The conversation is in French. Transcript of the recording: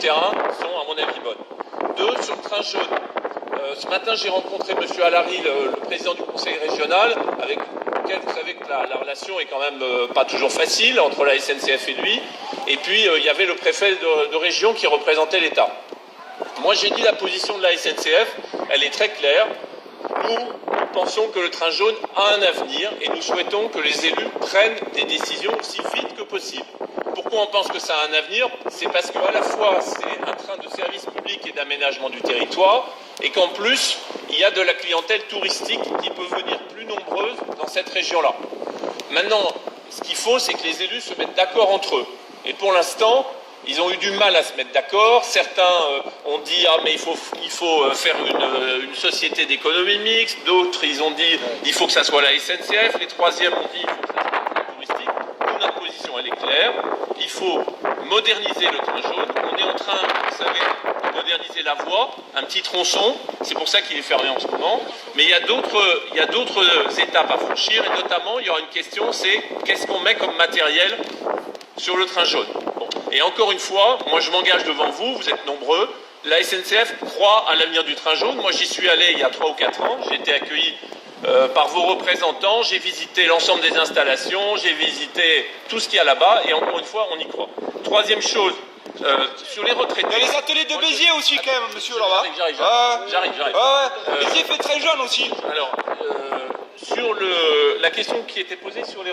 terrain sont, à mon avis, bonnes. Deux, sur le train jaune. Ce matin, j'ai rencontré M. Allary, le président du conseil régional, avec lequel vous savez que la relation est quand même pas toujours facile entre la SNCF et lui. Et puis, il y avait le préfet de région qui représentait l'État. Moi, j'ai dit la position de la SNCF, elle est très claire. Nous pensons que le train jaune a un avenir et nous souhaitons que les élus prennent des décisions aussi vite que possible. Pourquoi on pense que ça a un avenir? C'est parce qu'à la fois c'est un train de service public et d'aménagement du territoire et qu'en plus il y a de la clientèle touristique qui peut venir plus nombreuse dans cette région-là. Maintenant, ce qu'il faut, c'est que les élus se mettent d'accord entre eux. Et pour l'instant, ils ont eu du mal à se mettre d'accord. Certains ont dit mais il faut faire une société d'économie mixte. D'autres, ils ont dit il faut que ça soit la SNCF. Les troisièmes ont dit il faut que ça soit le train touristique. Nous, notre position, elle est claire. Il faut moderniser le train jaune. On est en train, vous savez, de moderniser la voie, un petit tronçon. C'est pour ça qu'il est fermé en ce moment. Mais il y a d'autres étapes à franchir. Et notamment, il y aura une question, c'est qu'est-ce qu'on met comme matériel sur le train jaune. Et encore une fois, moi je m'engage devant vous, vous êtes nombreux, la SNCF croit à l'avenir du train jaune. Moi j'y suis allé il y a 3 ou 4 ans, j'ai été accueilli par vos représentants, j'ai visité l'ensemble des installations, j'ai visité tout ce qu'il y a là-bas, et encore une fois, on y croit. Troisième chose, sur les retraités... Il y a les ateliers de Béziers aussi quand même, monsieur, là-bas. J'arrive. Béziers fait très jeune aussi. Alors, sur la question qui était posée sur les retraités...